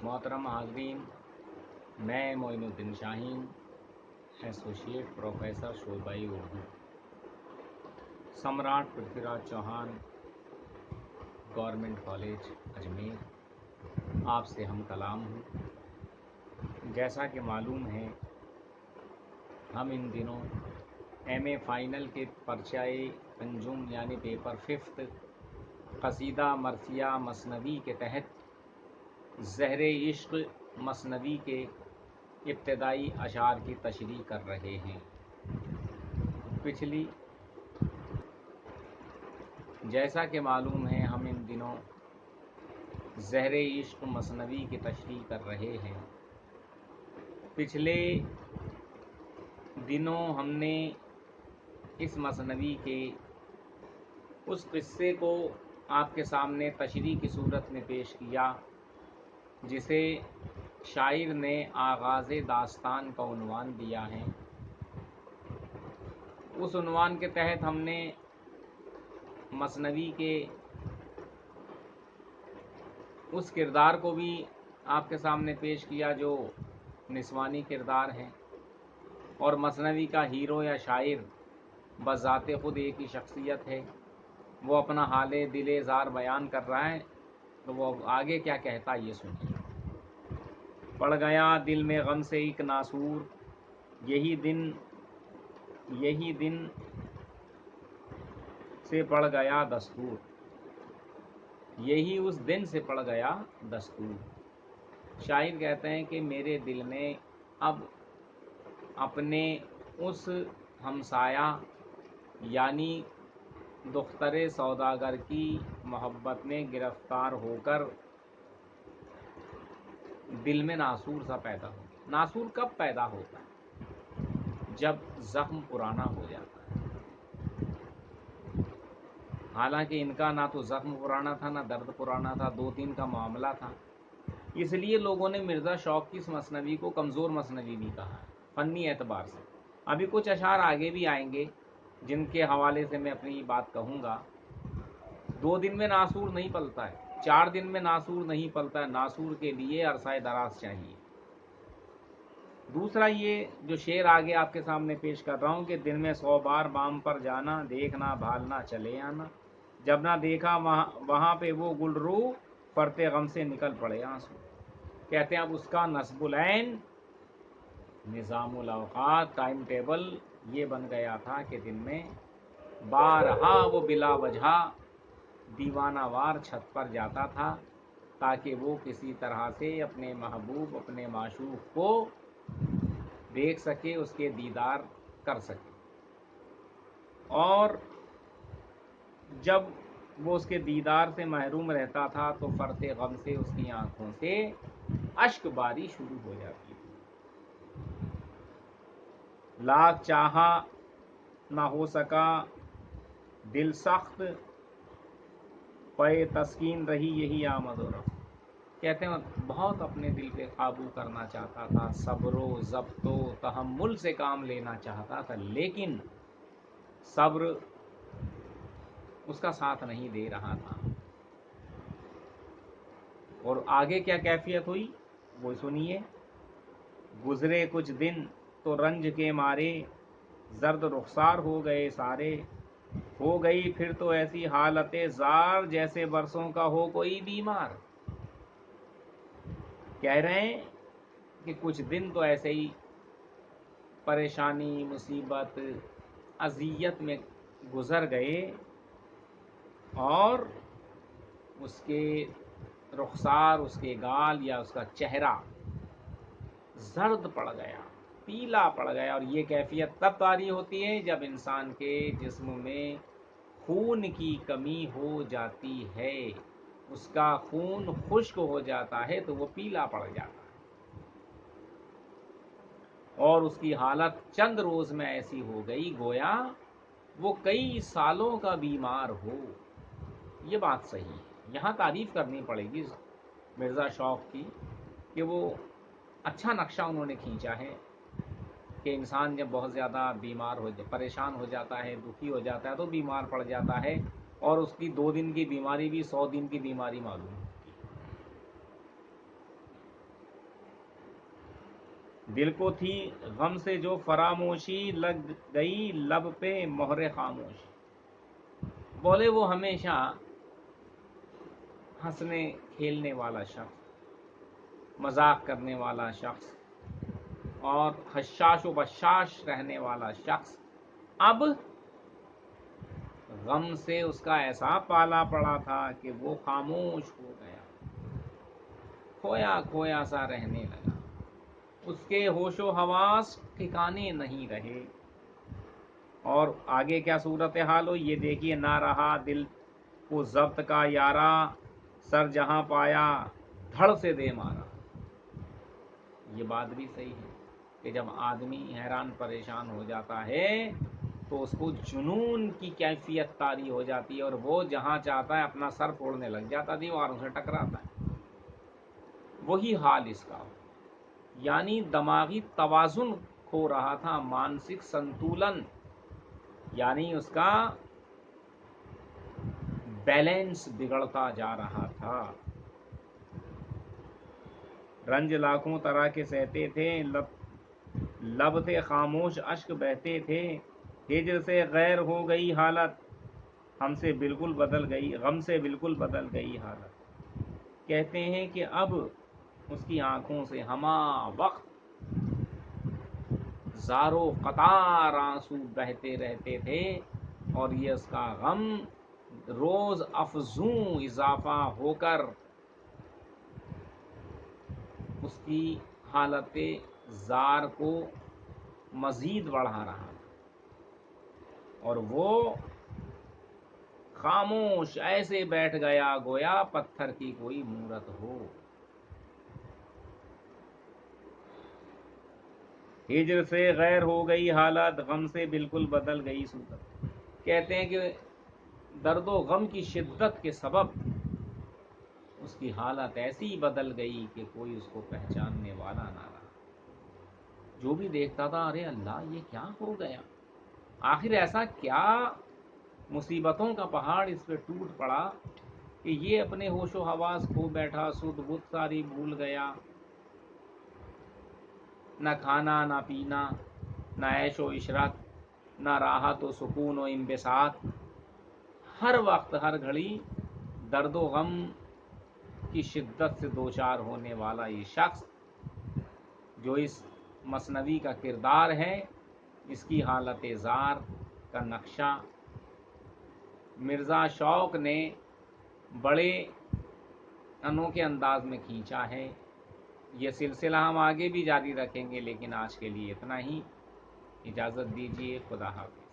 मोहतरम हाज़रीन, मैं Moinuddin Shaheen, associate professor शोबाई Urdu, सम्राट पृथ्वीराज चौहान गवर्नमेंट कॉलेज अजमेर, आपसे हम कलाम हूँ। जैसा कि मालूम है, हम इन दिनों एमए फाइनल के पर्चाए अंजुम यानी पेपर 5 कसीदा मरसिया मसनवी के तहत ज़हरे इश्क मसनवी के इब्तदाई अशार की तशरीह कर रहे हैं। जैसा कि मालूम है, हम इन दिनों ज़हरे इश्क मसनवी की तशरीह कर रहे हैं। पिछले दिनों हमने इस मसनवी के उस किस्से को आपके सामने तशरीह की सूरत में पेश किया जिसे शायर ने आगाज़ दास्तान का उन्वान दिया है। उस उन्वान के तहत हमने मसनवी के उस किरदार को भी आपके सामने पेश किया जो निस्वानी किरदार है, और मसनवी का हीरो या शायर बज़ाते ख़ुद एक ही शख्सियत है। वो अपना हाले दिले ज़ार बयान कर रहा है, तो वो आगे क्या कहता है ये सुनिए। पड़ गया दिल में गम से एक नासूर, यही दिन से पड़ गया दस्तूर, यही उस दिन से पड़ गया दस्तूर। शायर कहते हैं कि मेरे दिल में अब अपने उस हमसाया यानी दुख्तरे सौदागर की मोहब्बत में गिरफ्तार होकर दिल में नासूर सा पैदा हो। नासूर कब पैदा होता है? जब ज़ख्म पुराना हो जाता है। हालांकि इनका ना तो ज़ख्म पुराना था, ना दर्द पुराना था, 2-3 का मामला था। इसलिए लोगों ने मिर्ज़ा शौक़ की इस मसनवी को कमज़ोर मसनवी भी कहा है फ़नी एतबार से। अभी कुछ अशार आगे भी आएंगे जिनके हवाले से मैं अपनी बात कहूँगा। 2 दिन में नासूर नहीं पलता है, 4 दिन में नासूर नहीं पलता है। नासूर के लिए अरसाए दराज चाहिए। दूसरा ये जो शेर आगे आपके सामने पेश कर रहा हूँ कि दिन में 100 बार बाम पर जाना, देखना भालना चले आना, जब ना देखा वहाँ पे वो गुलरू, फरते गम से निकल पड़े आंसू। कहते हैं अब उसका नस्बुल ऐन निज़ामुल औक़ात टाइम टेबल ये बन गया था कि दिन में बारहा वो बिला वजह दीवानावार छत पर जाता था ताकि वो किसी तरह से अपने महबूब अपने माशूक को देख सके, उसके दीदार कर सके। और जब वो उसके दीदार से महरूम रहता था तो फरते गम से उसकी आंखों से अश्क बारी शुरू हो जाती थी। लाख चाहा ना हो सका दिल सख्त, पे तस्कीन रही यही आमद और रफ्त। कहते हैं बहुत अपने दिल पे काबू करना चाहता था, सब्रो ज़ब्तो तहम्मुल से काम लेना चाहता था, लेकिन सब्र उसका साथ नहीं दे रहा था। और आगे क्या कैफियत हुई वो सुनिए। गुजरे कुछ दिन तो रंज के मारे, जर्द रुखसार हो गए सारे, हो गई फिर तो ऐसी हालत ज़ार जैसे बरसों का हो कोई बीमार। कह रहे हैं कि कुछ दिन तो ऐसे ही परेशानी मुसीबत अजियत में गुजर गए और उसके रुखसार, उसके गाल या उसका चेहरा जर्द पड़ गया, पीला पड़ गया। और ये कैफियत तब तारी होती है जब इंसान के जिस्म में खून की कमी हो जाती है, उसका खून खुश्क हो जाता है तो वो पीला पड़ जाता है और उसकी हालत चंद रोज में ऐसी हो गई गोया वो कई सालों का बीमार हो। ये बात सही है। यहाँ तारीफ करनी पड़ेगी मिर्ज़ा शौक़ की कि वो अच्छा नक्शा उन्होंने खींचा है कि इंसान जब बहुत ज़्यादा बीमार हो परेशान हो जाता है, दुखी हो जाता है तो बीमार पड़ जाता है, और उसकी 2 दिन की बीमारी भी 100 दिन की बीमारी मालूम होती है। دل کو تھی غم سے جو فراموشی، لگ گئی لب پہ مہر خاموشی. بولے وہ ہمیشہ ہنسنے کھیلنے والا شخص، مذاق کرنے والا شخص اور حشاش و بشاش رہنے والا شخص اب غم سے اس کا ایسا پالا پڑا تھا کہ وہ خاموش ہو گیا، کھویا کھویا سا رہنے لگا. اس کے ہوش و حواس ٹھکانے نہیں رہے. اور آگے کیا صورتحال ہو یہ دیکھیے. نہ رہا دل کو ضبط کا یارا، سر جہاں پایا دھڑ سے دے مارا. یہ بات بھی صحیح ہے کہ جب آدمی حیران پریشان ہو جاتا ہے تو اس کو جنون کی کیفیت طاری ہو جاتی ہے، اور وہ جہاں چاہتا ہے اپنا سر پھوڑنے لگ جاتا ہے، دیواروں سے ٹکراتا ہے. وہی حال اس کا، یعنی دماغی توازن کھو رہا تھا، مانسک سنتولن، یعنی اس کا بیلنس بگڑتا جا رہا تھا. رنج لاکھوں طرح کے سہتے تھے، لب تھے خاموش اشک بہتے تھے. ہجر سے غیر ہو گئی حالت، ہم سے بالکل بدل گئی، غم سے بالکل بدل گئی حالت. کہتے ہیں کہ اب اس کی آنکھوں سے ہمہ وقت زارو قطار آنسو بہتے رہتے تھے، اور یہ اس کا غم روز افزوں اضافہ ہو کر اس کی حالت زار کو مزید بڑھا رہا تھا. اور وہ خاموش ایسے بیٹھ گیا گویا پتھر کی کوئی مورت ہو. ہجر سے غیر ہو گئی حالت، غم سے بالکل بدل گئی صورت. کہتے ہیں کہ درد و غم کی شدت کے سبب اس کی حالت ایسی بدل گئی کہ کوئی اس کو پہچاننے والا نہ رہا. جو بھی دیکھتا تھا، ارے اللہ یہ کیا ہو گیا، آخر ایسا کیا مصیبتوں کا پہاڑ اس پہ ٹوٹ پڑا کہ یہ اپنے ہوش و حواس کھو بیٹھا، سدھ بت ساری بھول گیا. نہ کھانا نہ پینا، نہ عیش و عشرت، نہ راحت و سکون و انبساط. ہر وقت ہر گھڑی درد و غم کی شدت سے دوچار ہونے والا یہ شخص جو اس مثنوی کا کردار ہے، اس کی حالت زار کا نقشہ مرزا شوق نے بڑے انوکھے انداز میں کھینچا ہے. یہ سلسلہ ہم آگے بھی جاری رکھیں گے، لیکن آج کے لیے اتنا ہی. اجازت دیجیے، خدا حافظ.